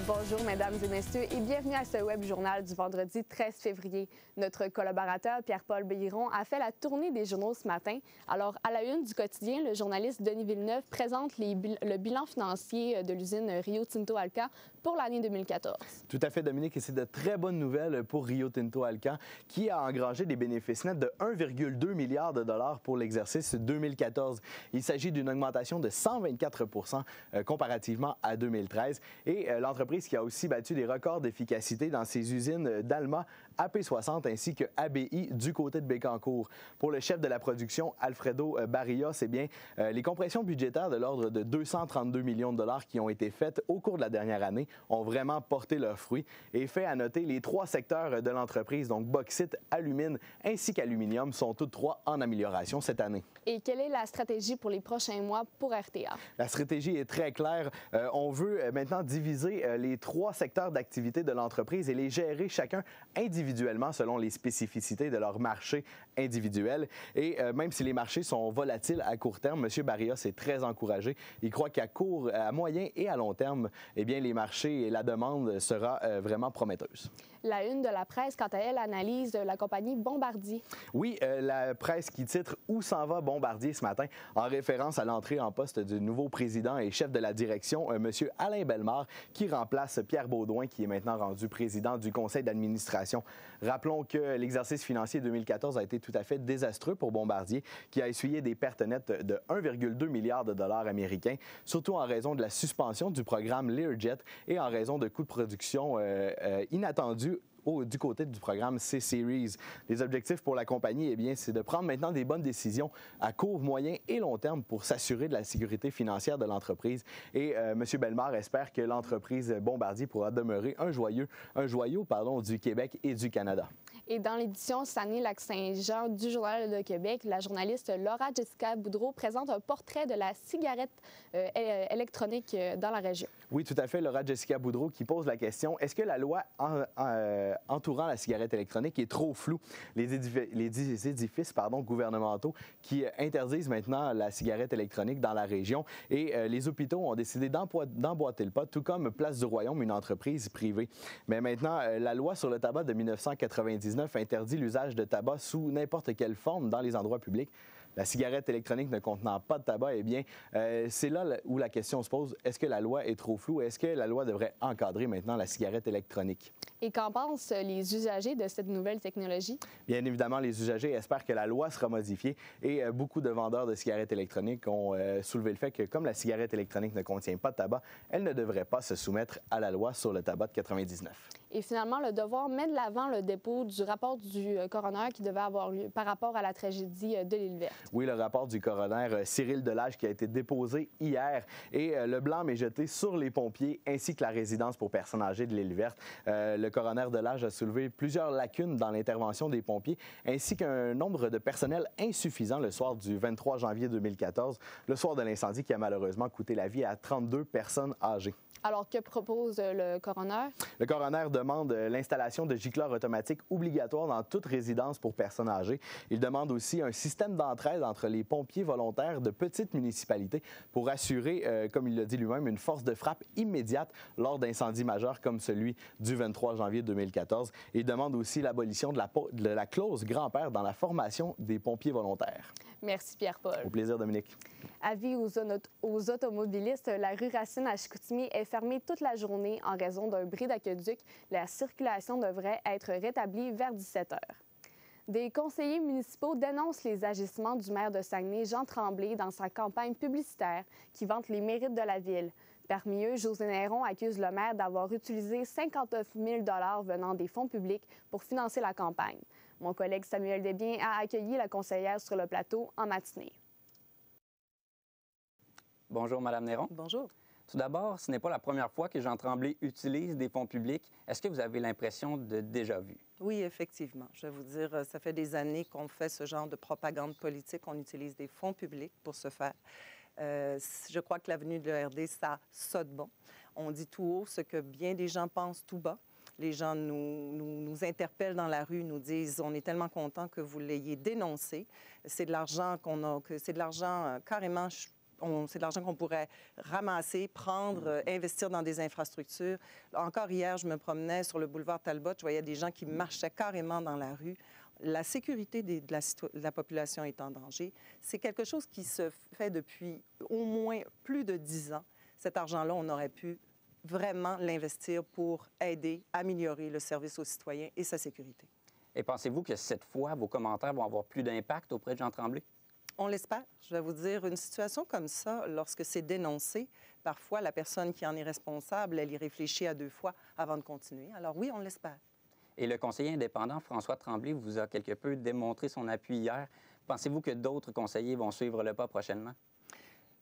Bonjour, mesdames et messieurs, et bienvenue à ce web journal du vendredi 13 février. Notre collaborateur Pierre-Paul Biron a fait la tournée des journaux ce matin. Alors, à la une du quotidien, le journaliste Denis Villeneuve présente le bilan financier de l'usine Rio Tinto Alcan pour l'année 2014. Tout à fait, Dominique, et c'est de très bonnes nouvelles pour Rio Tinto Alcan, qui a engrangé des bénéfices nets de 1,2 milliard de dollars pour l'exercice 2014. Il s'agit d'une augmentation de 124 comparativement à 2013, et l'entreprise qui a aussi battu des records d'efficacité dans ses usines d'Alma, AP60 ainsi que ABI du côté de Bécancour. Pour le chef de la production, Alfredo Barilla, c'est bien les compressions budgétaires de l'ordre de 232 millions de dollars qui ont été faites au cours de la dernière année ont vraiment porté leurs fruits. Et fait à noter, les trois secteurs de l'entreprise, donc bauxite, alumine ainsi qu'aluminium, sont tous trois en amélioration cette année. Et quelle est la stratégie pour les prochains mois pour RTA? La stratégie est très claire. On veut maintenant diviser les trois secteurs d'activité de l'entreprise et les gérer chacun individuellement selon les spécificités de leur marché individuel. Et même si les marchés sont volatiles à court terme, M. Barilla s'est très encouragé. Il croit qu'à court, à moyen et à long terme, eh bien, les marchés et la demande sera vraiment prometteuse. La une de la presse, quant à elle, analyse la compagnie Bombardier. Oui, la presse qui titre « Où s'en va Bombardier » ce matin, en référence à l'entrée en poste du nouveau président et chef de la direction, M. Alain Bellemare, qui remplace Pierre Beaudoin, qui est maintenant rendu président du conseil d'administration. Rappelons que l'exercice financier 2014 a été tout à fait désastreux pour Bombardier, qui a essuyé des pertes nettes de 1,2 milliard de dollars américains, surtout en raison de la suspension du programme Learjet et en raison de coûts de production inattendus du côté du programme C-Series. Les objectifs pour la compagnie, eh bien, c'est de prendre maintenant des bonnes décisions à court, moyen et long terme pour s'assurer de la sécurité financière de l'entreprise. Et M. Bellemare espère que l'entreprise Bombardier pourra demeurer un joyau du Québec et du Canada. Et dans l'édition Saguenay-Lac-Saint-Jean du Journal de Québec, la journaliste Laura Jessica Boudreau présente un portrait de la cigarette électronique dans la région. Oui, tout à fait. Laura Jessica Boudreau qui pose la question, est-ce que la loi entourant la cigarette électronique est trop floue? Les édifices gouvernementaux qui interdisent maintenant la cigarette électronique dans la région et les hôpitaux ont décidé d'emboîter le pas, tout comme Place du Royaume, une entreprise privée. Mais maintenant, la loi sur le tabac de 1999 interdit l'usage de tabac sous n'importe quelle forme dans les endroits publics. La cigarette électronique ne contenant pas de tabac, eh bien, c'est là où la question se pose. Est-ce que la loi est trop floue? Est-ce que la loi devrait encadrer maintenant la cigarette électronique? Et qu'en pensent les usagers de cette nouvelle technologie? Bien évidemment, les usagers espèrent que la loi sera modifiée et beaucoup de vendeurs de cigarettes électroniques ont soulevé le fait que comme la cigarette électronique ne contient pas de tabac, elle ne devrait pas se soumettre à la loi sur le tabac de 99. Et finalement, le Devoir met de l'avant le dépôt du rapport du coroner qui devait avoir lieu par rapport à la tragédie de l'île Verte. Oui, le rapport du coroner Cyril Delage qui a été déposé hier et le blâme est jeté sur les pompiers ainsi que la résidence pour personnes âgées de l'île Verte. Le coroner Delage a soulevé plusieurs lacunes dans l'intervention des pompiers ainsi qu'un nombre de personnel insuffisant le soir du 23 janvier 2014, le soir de l'incendie qui a malheureusement coûté la vie à 32 personnes âgées. Alors, que propose le coroner? Le coroner demande l'installation de gicleurs automatiques obligatoires dans toute résidence pour personnes âgées. Il demande aussi un système d'entraide entre les pompiers volontaires de petites municipalités pour assurer, comme il l'a dit lui-même, une force de frappe immédiate lors d'incendies majeurs comme celui du 23 janvier 2014. Il demande aussi l'abolition de la clause grand-père dans la formation des pompiers volontaires. Merci Pierre-Paul. Au plaisir, Dominique. Avis aux automobilistes, la rue Racine à Chicoutimi est fermée toute la journée en raison d'un bris d'aqueduc. La circulation devrait être rétablie vers 17 h. Des conseillers municipaux dénoncent les agissements du maire de Saguenay, Jean Tremblay, dans sa campagne publicitaire qui vante les mérites de la ville. Parmi eux, José Néron accuse le maire d'avoir utilisé 59 000 $ venant des fonds publics pour financer la campagne. Mon collègue Samuel Desbiens a accueilli la conseillère sur le plateau en matinée. Bonjour, Mme Néron. Bonjour. Tout d'abord, ce n'est pas la première fois que Jean Tremblay utilise des fonds publics. Est-ce que vous avez l'impression de déjà vu? Oui, effectivement. Je vais vous dire, ça fait des années qu'on fait ce genre de propagande politique. On utilise des fonds publics pour ce faire. Je crois que l'avenue de l'ERD, ça saute bon. On dit tout haut ce que bien des gens pensent tout bas. Les gens nous interpellent dans la rue, nous disent « on est tellement content que vous l'ayez dénoncé ». C'est de l'argent c'est de l'argent carrément c'est de l'argent qu'on pourrait ramasser, prendre, investir dans des infrastructures. Encore hier, je me promenais sur le boulevard Talbot, je voyais des gens qui marchaient carrément dans la rue. La sécurité de la population est en danger. C'est quelque chose qui se fait depuis au moins plus de 10 ans. Cet argent-là, on aurait pu vraiment l'investir pour aider, améliorer le service aux citoyens et sa sécurité. Et pensez-vous que cette fois, vos commentaires vont avoir plus d'impact auprès de Jean Tremblay? On l'espère. Je vais vous dire, une situation comme ça, lorsque c'est dénoncé, parfois la personne qui en est responsable, elle y réfléchit à 2 fois avant de continuer. Alors oui, on l'espère. Et le conseiller indépendant François Tremblay vous a quelque peu démontré son appui hier. Pensez-vous que d'autres conseillers vont suivre le pas prochainement?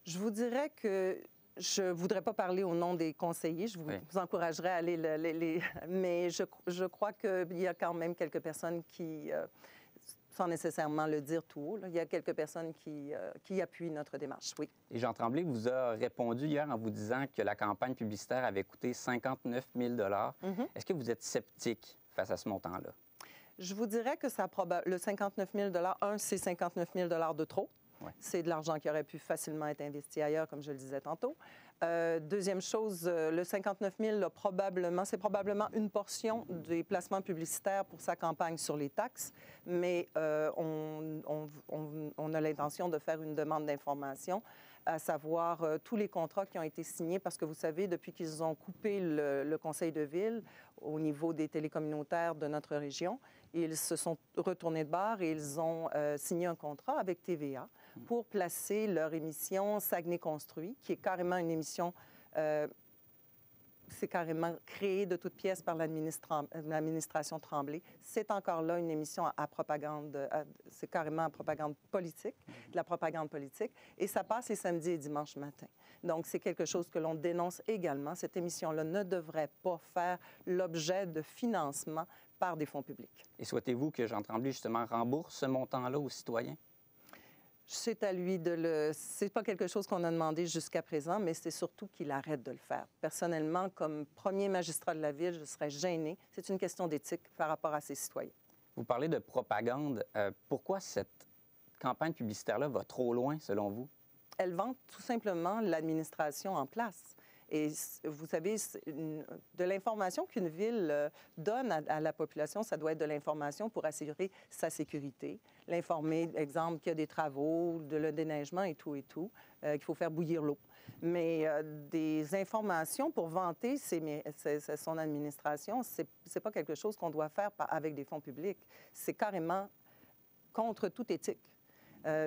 Je vous dirais que je ne voudrais pas parler au nom des conseillers. Je vous encouragerais à aller mais je crois qu'il y a quand même quelques personnes qui, sans nécessairement le dire tout haut, il y a quelques personnes qui appuient notre démarche, oui. Et Jean Tremblay vous a répondu hier en vous disant que la campagne publicitaire avait coûté 59 000 Est-ce que vous êtes sceptique face à ce montant-là? Je vous dirais que le 59 000 c'est 59 000 de trop. Ouais. C'est de l'argent qui aurait pu facilement être investi ailleurs, comme je le disais tantôt. Deuxième chose, le 59 000, c'est probablement une portion des placements publicitaires pour sa campagne sur les taxes, mais on a l'intention de faire une demande d'information, à savoir tous les contrats qui ont été signés, parce que vous savez, depuis qu'ils ont coupé le conseil de ville au niveau des télécommunautaires de notre région, ils se sont retournés de bord et ils ont signé un contrat avec TVA pour placer leur émission Saguenay Construit, qui est carrément une émission, c'est carrément créé de toutes pièces par l'administration Tremblay. C'est encore là une émission à propagande, c'est carrément à propagande politique, de la propagande politique, et ça passe les samedis et dimanches matin. Donc, c'est quelque chose que l'on dénonce également. Cette émission-là ne devrait pas faire l'objet de financement par des fonds publics. Et souhaitez-vous que Jean Tremblay, justement, rembourse ce montant-là aux citoyens? C'est à lui de le... C'est pas quelque chose qu'on a demandé jusqu'à présent, mais c'est surtout qu'il arrête de le faire. Personnellement, comme premier magistrat de la Ville, je serais gênée. C'est une question d'éthique par rapport à ses citoyens. Vous parlez de propagande. Pourquoi cette campagne publicitaire-là va trop loin, selon vous? Elle vante tout simplement l'administration en place. Et vous savez, de l'information qu'une ville donne à la population, ça doit être de l'information pour assurer sa sécurité, l'informer, exemple, qu'il y a des travaux, le déneigement et tout, qu'il faut faire bouillir l'eau. Mais des informations pour vanter son administration, c'est pas quelque chose qu'on doit faire avec des fonds publics. C'est carrément contre toute éthique.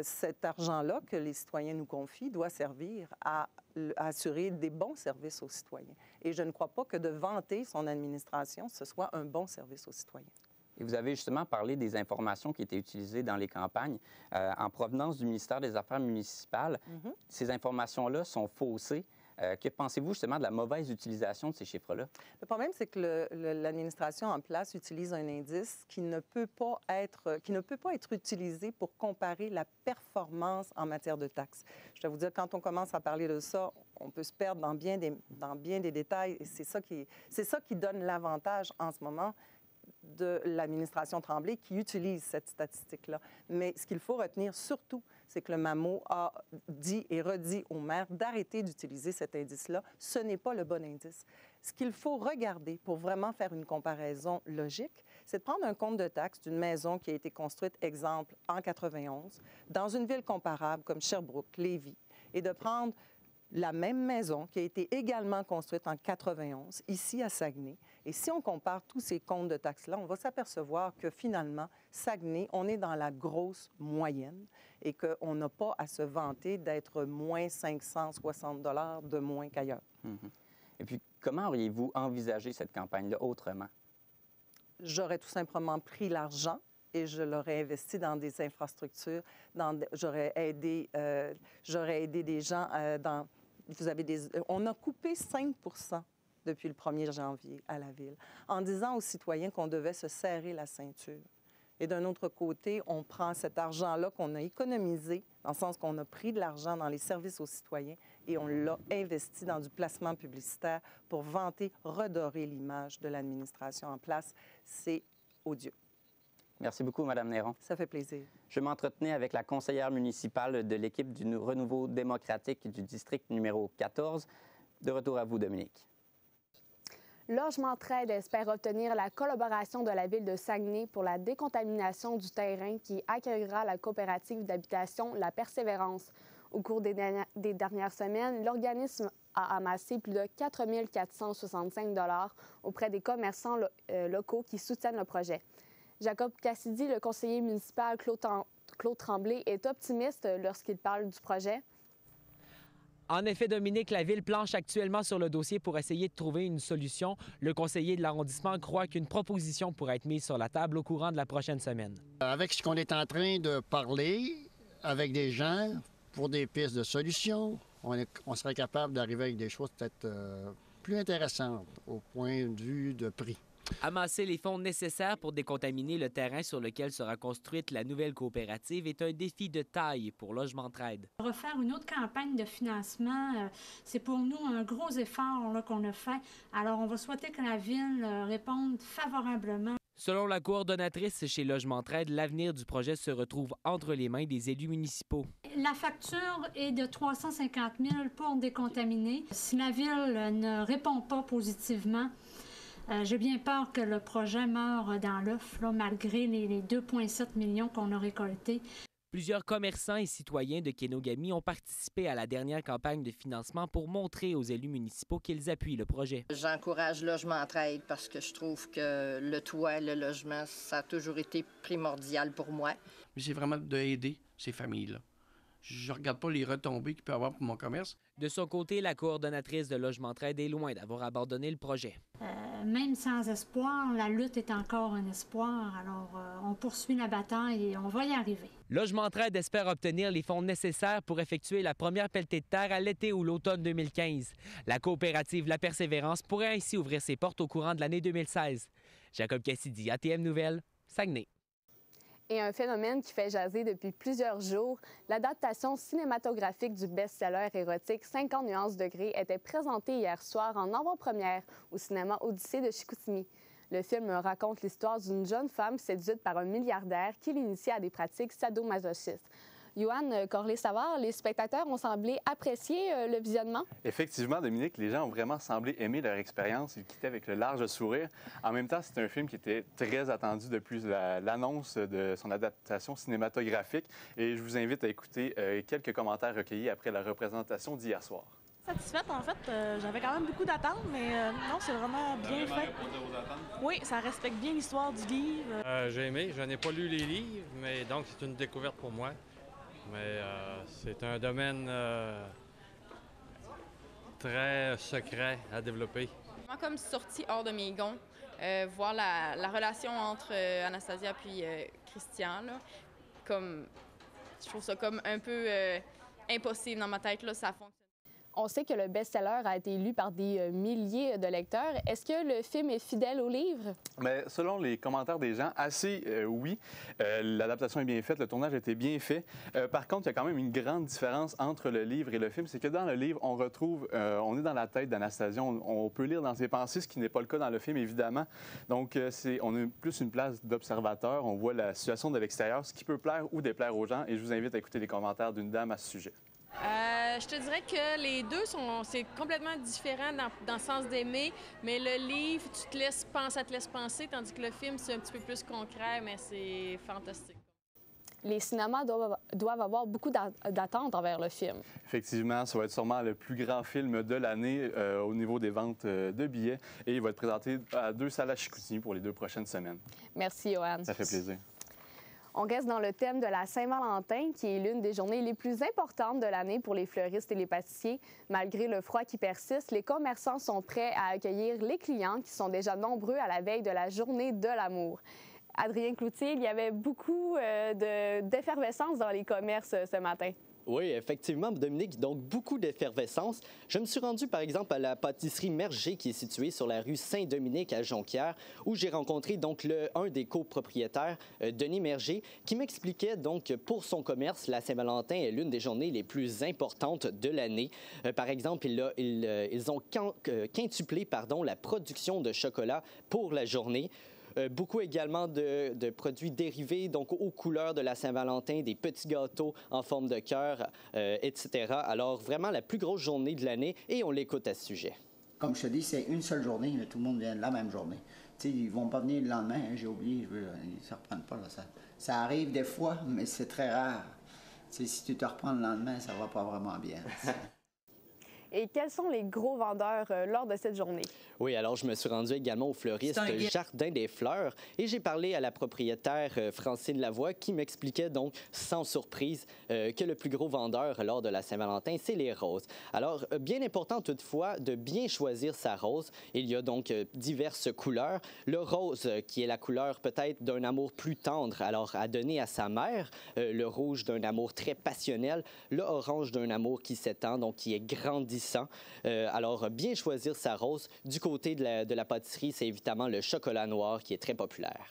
Cet argent-là que les citoyens nous confient doit servir à assurer des bons services aux citoyens. Et je ne crois pas que de vanter son administration, ce soit un bon service aux citoyens. Et vous avez justement parlé des informations qui étaient utilisées dans les campagnes en provenance du ministère des Affaires municipales. Ces informations-là sont faussées. Que pensez-vous justement de la mauvaise utilisation de ces chiffres-là? Le problème, c'est que l'administration en place utilise un indice qui ne peut pas être utilisé pour comparer la performance en matière de taxes. Je dois vous dire, quand on commence à parler de ça, on peut se perdre dans bien des détails. Et c'est ça qui donne l'avantage en ce moment de l'administration Tremblay qui utilise cette statistique-là. Mais ce qu'il faut retenir surtout, c'est que le MAMO a dit et redit aux maires d'arrêter d'utiliser cet indice-là. Ce n'est pas le bon indice. Ce qu'il faut regarder pour vraiment faire une comparaison logique, c'est de prendre un compte de taxes d'une maison qui a été construite, exemple, en 91, dans une ville comparable comme Sherbrooke, Lévis, et de prendre la même maison qui a été également construite en 91, ici à Saguenay. Et si on compare tous ces comptes de taxes-là, on va s'apercevoir que finalement, Saguenay, on est dans la grosse moyenne et qu'on n'a pas à se vanter d'être moins 560 $ de moins qu'ailleurs. Et puis, comment auriez-vous envisagé cette campagne-là autrement? J'aurais tout simplement pris l'argent et je l'aurais investi dans des infrastructures. J'aurais aidé des gens dans... On a coupé 5 % depuis le 1er janvier à la Ville, en disant aux citoyens qu'on devait se serrer la ceinture. Et d'un autre côté, on prend cet argent-là qu'on a économisé, dans le sens qu'on a pris de l'argent dans les services aux citoyens et on l'a investi dans du placement publicitaire pour vanter, redorer l'image de l'administration en place. C'est odieux. Merci beaucoup, Mme Néron. Ça fait plaisir. Je m'entretenais avec la conseillère municipale de l'équipe du Renouveau démocratique du district numéro 14. De retour à vous, Dominique. Logement Trade espère obtenir la collaboration de la ville de Saguenay pour la décontamination du terrain qui accueillera la coopérative d'habitation La Persévérance. Au cours des dernières semaines, l'organisme a amassé plus de 4 465 $ auprès des commerçants locaux qui soutiennent le projet. Jacob Cassidy, le conseiller municipal Claude Tremblay, est optimiste lorsqu'il parle du projet. En effet, Dominique, la Ville planche actuellement sur le dossier pour essayer de trouver une solution. Le conseiller de l'arrondissement croit qu'une proposition pourrait être mise sur la table au courant de la prochaine semaine. Avec ce qu'on est en train de parler avec des gens pour des pistes de solutions, on serait capable d'arriver avec des choses peut-être plus intéressantes au point de vue de prix. Amasser les fonds nécessaires pour décontaminer le terrain sur lequel sera construite la nouvelle coopérative est un défi de taille pour Logement Trade. Refaire une autre campagne de financement, c'est pour nous un gros effort qu'on a fait. Alors, on va souhaiter que la Ville réponde favorablement. Selon la coordonnatrice chez Logement Trade, l'avenir du projet se retrouve entre les mains des élus municipaux. La facture est de 350 000 pour décontaminer. Si la Ville ne répond pas positivement, j'ai bien peur que le projet meure dans l'œuf, malgré les 2,7 millions qu'on a récoltés. Plusieurs commerçants et citoyens de Kenogami ont participé à la dernière campagne de financement pour montrer aux élus municipaux qu'ils appuient le projet. J'encourage Logement Trade parce que je trouve que le toit, le logement, ça a toujours été primordial pour moi. C'est vraiment d'aider ces familles-là. Je ne regarde pas les retombées qu'il peut y avoir pour mon commerce. De son côté, la coordonnatrice de Logement Trade est loin d'avoir abandonné le projet. Même sans espoir, la lutte est encore un espoir. Alors, on poursuit la bataille et on va y arriver. Logement Trade espère obtenir les fonds nécessaires pour effectuer la première pelletée de terre à l'été ou l'automne 2015. La coopérative La Persévérance pourrait ainsi ouvrir ses portes au courant de l'année 2016. Jacob Cassidy, ATM Nouvelles, Saguenay. Et un phénomène qui fait jaser depuis plusieurs jours, l'adaptation cinématographique du best-seller érotique 50 nuances degrés était présentée hier soir en avant-première au cinéma Odyssée de Chicoutimi. Le film raconte l'histoire d'une jeune femme séduite par un milliardaire qui l'initie à des pratiques sadomasochistes. Yoann Corlé-Savard, les spectateurs ont semblé apprécier le visionnement. Effectivement, Dominique, les gens ont vraiment semblé aimer leur expérience. Ils quittaient avec le large sourire. En même temps, c'est un film qui était très attendu depuis l'annonce de son adaptation cinématographique. Et je vous invite à écouter quelques commentaires recueillis après la représentation d'hier soir. Satisfaite, en fait. J'avais quand même beaucoup d'attentes, mais non, c'est vraiment bien fait. Oui, ça respecte bien l'histoire du livre. J'ai aimé. Je n'ai pas lu les livres, mais donc c'est une découverte pour moi. Mais c'est un domaine très secret à développer. Vraiment comme sortie hors de mes gonds, voir la relation entre Anastasia puis Christian, là, comme, je trouve ça comme un peu impossible dans ma tête, là, ça fonctionne. On sait que le best-seller a été lu par des milliers de lecteurs. Est-ce que le film est fidèle au livre? Mais selon les commentaires des gens, assez oui. L'adaptation est bien faite, le tournage a été bien fait. Par contre, il y a quand même une grande différence entre le livre et le film. C'est que dans le livre, on retrouve, on est dans la tête d'Anastasia, on peut lire dans ses pensées, ce qui n'est pas le cas dans le film, évidemment. Donc, on a plus une place d'observateur. On voit la situation de l'extérieur, ce qui peut plaire ou déplaire aux gens. Et je vous invite à écouter les commentaires d'une dame à ce sujet. Je te dirais que les deux c'est complètement différent dans le sens d'aimer, mais le livre, tu te laisses penser, ça te laisse penser, tandis que le film, c'est un petit peu plus concret, mais c'est fantastique. Les cinémas doivent avoir beaucoup d'attentes envers le film. Effectivement, ça va être sûrement le plus grand film de l'année au niveau des ventes de billets et il va être présenté à 2 salles à Chicoutimi pour les 2 prochaines semaines. Merci, Yoann. Ça fait plaisir. On reste dans le thème de la Saint-Valentin, qui est l'une des journées les plus importantes de l'année pour les fleuristes et les pâtissiers. Malgré le froid qui persiste, les commerçants sont prêts à accueillir les clients qui sont déjà nombreux à la veille de la journée de l'amour. Adrien Cloutier, il y avait beaucoup d'effervescence dans les commerces ce matin. Oui, effectivement, Dominique, donc beaucoup d'effervescence. Je me suis rendu, par exemple, à la pâtisserie Merger qui est située sur la rue Saint-Dominique à Jonquière, où j'ai rencontré donc un des copropriétaires, Denis Merger, qui m'expliquait donc que pour son commerce, la Saint-Valentin est l'une des journées les plus importantes de l'année. Par exemple, ils ont quintuplé la production de chocolat pour la journée. Beaucoup également de produits dérivés, donc aux couleurs de la Saint-Valentin, des petits gâteaux en forme de cœur, etc. Alors, vraiment la plus grosse journée de l'année et on l'écoute à ce sujet. Comme je te dis, c'est une seule journée, mais tout le monde vient la même journée. T'sais, ils ne vont pas venir le lendemain, hein, j'ai oublié, ils ne se reprennent pas. Là, ça arrive des fois, mais c'est très rare. T'sais, si tu te reprends le lendemain, ça ne va pas vraiment bien. Et quels sont les gros vendeurs lors de cette journée? Oui, alors je me suis rendu également au fleuriste Jardin des Fleurs et j'ai parlé à la propriétaire Francine Lavoie qui m'expliquait donc sans surprise que le plus gros vendeur lors de la Saint-Valentin, c'est les roses. Alors, bien important toutefois de bien choisir sa rose. Il y a donc diverses couleurs. Le rose qui est la couleur peut-être d'un amour plus tendre, alors à donner à sa mère. Le rouge d'un amour très passionnel. Le orange d'un amour qui s'étend, donc qui est grandissant. Alors, bien choisir sa rose. Du côté de la pâtisserie, c'est évidemment le chocolat noir qui est très populaire.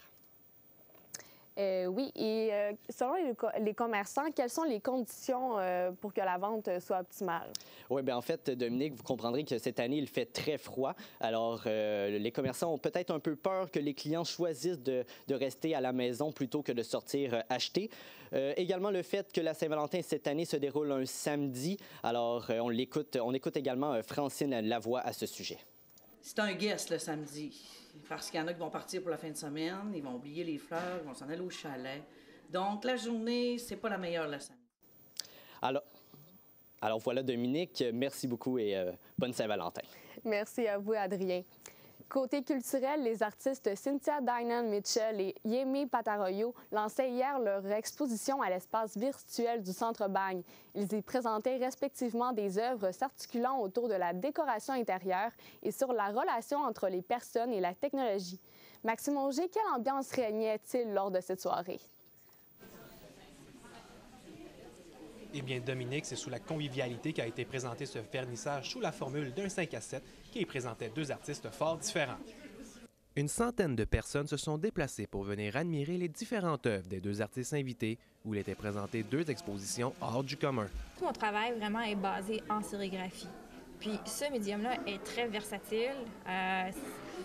Oui, et selon les commerçants, quelles sont les conditions pour que la vente soit optimale? Oui, bien en fait, Dominique, vous comprendrez que cette année, il fait très froid. Alors, les commerçants ont peut-être un peu peur que les clients choisissent de rester à la maison plutôt que de sortir acheter. Également, le fait que la Saint-Valentin cette année se déroule un samedi. Alors, on écoute également Francine Lavoie à ce sujet. C'est un guest le samedi, parce qu'il y en a qui vont partir pour la fin de semaine, ils vont oublier les fleurs, ils vont s'en aller au chalet. Donc, la journée, c'est pas la meilleure le samedi. Alors voilà, Dominique, merci beaucoup et bonne Saint-Valentin. Merci à vous, Adrien. Côté culturel, les artistes Cynthia Dynan Mitchell et Yemi Pataroyo lançaient hier leur exposition à l'espace virtuel du Centre Bagne. Ils y présentaient respectivement des œuvres s'articulant autour de la décoration intérieure et sur la relation entre les personnes et la technologie. Maxime Auger, quelle ambiance régnait-il lors de cette soirée? Eh bien, Dominique, c'est sous la convivialité qu'a été présenté ce vernissage sous la formule d'un 5 à 7 qui présentait deux artistes fort différents. Une centaine de personnes se sont déplacées pour venir admirer les différentes œuvres des deux artistes invités, où il était présenté deux expositions hors du commun. Mon travail vraiment est basé en sérigraphie. Puis ce médium-là est très versatile.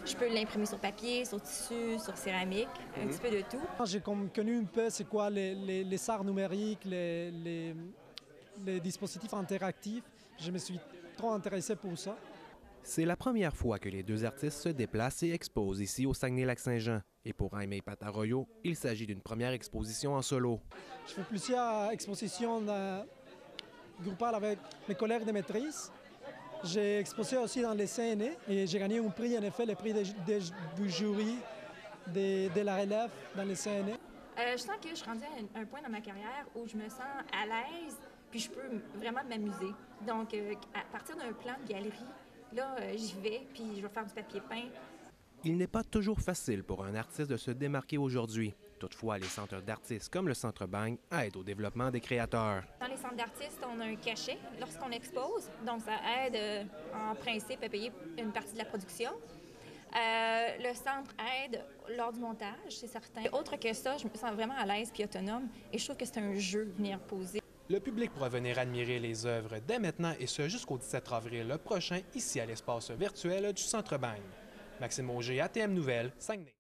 Je peux l'imprimer sur papier, sur tissu, sur céramique, un petit peu de tout. J'ai connu un peu c'est quoi les arts numériques, les dispositifs interactifs. Je me suis trop intéressé pour ça. C'est la première fois que les deux artistes se déplacent et exposent ici au Saguenay-Lac-Saint-Jean. Et pour Yemi Pataroyo, il s'agit d'une première exposition en solo. Je fais plusieurs expositions groupales avec mes collègues de maîtrise. J'ai exposé aussi dans les CNE et j'ai gagné un prix, en effet, le prix du jury de la relève dans les CNE. Je sens que je suis rendue à un point dans ma carrière où je me sens à l'aise puis je peux vraiment m'amuser. Donc, à partir d'un plan de galerie, là, j'y vais puis je vais faire du papier peint. Il n'est pas toujours facile pour un artiste de se démarquer aujourd'hui. Toutefois, les centres d'artistes comme le Centre Bagne aident au développement des créateurs. Dans les centres d'artistes, on a un cachet lorsqu'on expose. Donc, ça aide, en principe, à payer une partie de la production. Le centre aide lors du montage, c'est certain. Autre que ça, je me sens vraiment à l'aise puis autonome et je trouve que c'est un jeu venir poser. Le public pourra venir admirer les œuvres dès maintenant et ce jusqu'au 17 avril prochain ici à l'espace virtuel du Centre Bagne. Maxime Auger, ATM Nouvelles, Saguenay.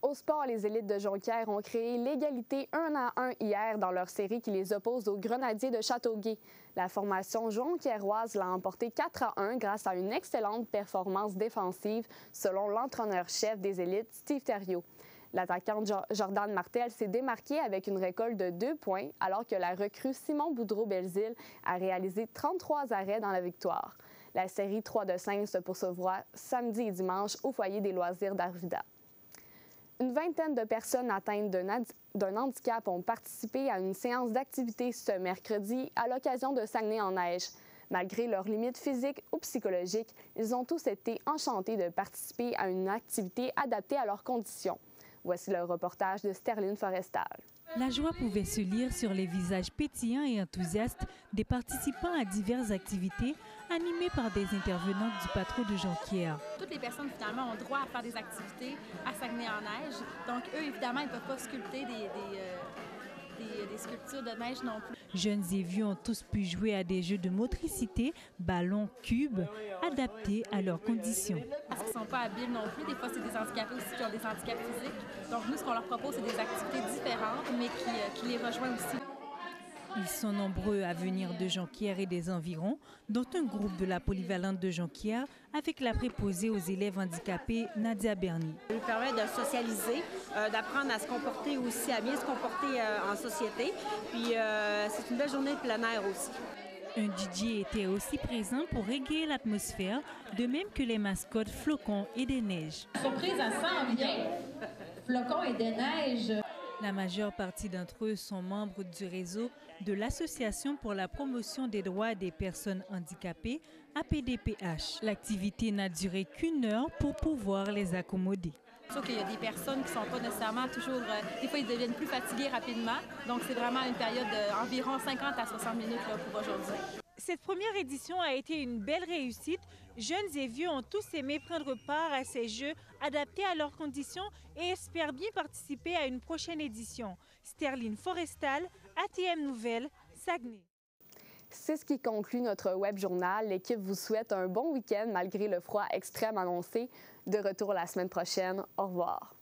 Au sport, les élites de Jonquière ont créé l'égalité 1-1 hier dans leur série qui les oppose aux Grenadiers de Châteauguay. La formation jonquiéroise l'a emporté 4-1 grâce à une excellente performance défensive, selon l'entraîneur-chef des élites, Steve Thériault. L'attaquant Jordan Martel s'est démarqué avec une récolte de 2 points, alors que la recrue Simon Boudreau-Belzile a réalisé 33 arrêts dans la victoire. La série 3-5 se poursuivra samedi et dimanche au foyer des loisirs d'Arvida. Une vingtaine de personnes atteintes d'un handicap ont participé à une séance d'activité ce mercredi à l'occasion de Saguenay en neige. Malgré leurs limites physiques ou psychologiques, ils ont tous été enchantés de participer à une activité adaptée à leurs conditions. Voici le reportage de Sterling Forestal. La joie pouvait se lire sur les visages pétillants et enthousiastes des participants à diverses activités animées par des intervenantes du Patro de Jonquière. Toutes les personnes, finalement, ont droit à faire des activités à Saguenay en neige. Donc, eux, évidemment, ils ne peuvent pas sculpter des des sculptures de neige non plus. Jeunes et vieux ont tous pu jouer à des jeux de motricité, ballons, cubes, adaptés à leurs conditions. Parce qu'ils ne sont pas habiles non plus. Des fois, c'est des handicapés aussi qui ont des handicaps physiques. Donc nous, ce qu'on leur propose, c'est des activités différentes, mais qui les rejoignent aussi. Ils sont nombreux à venir de Jonquière et des environs, dont un groupe de la polyvalente de Jonquière avec la préposée aux élèves handicapés Nadia Bernier. Ça nous permet de socialiser, d'apprendre à se comporter aussi, à bien se comporter en société. Puis c'est une belle journée de plein air aussi. Un DJ était aussi présent pour égayer l'atmosphère, de même que les mascottes Flocon et des Neiges. Surprise, ça s'en vient. Flocon et des Neiges. La majeure partie d'entre eux sont membres du réseau de l'Association pour la promotion des droits des personnes handicapées, APDPH. L'activité n'a duré qu'1 heure pour pouvoir les accommoder. C'est sûr qu'il y a des personnes qui ne sont pas nécessairement toujours... des fois, ils deviennent plus fatigués rapidement. Donc, c'est vraiment une période d'environ 50 à 60 minutes là, pour aujourd'hui. Cette première édition a été une belle réussite. Jeunes et vieux ont tous aimé prendre part à ces jeux adaptés à leurs conditions et espèrent bien participer à une prochaine édition. Sterling Forestal, ATM Nouvelles, Saguenay. C'est ce qui conclut notre web journal. L'équipe vous souhaite un bon week-end malgré le froid extrême annoncé. De retour la semaine prochaine. Au revoir.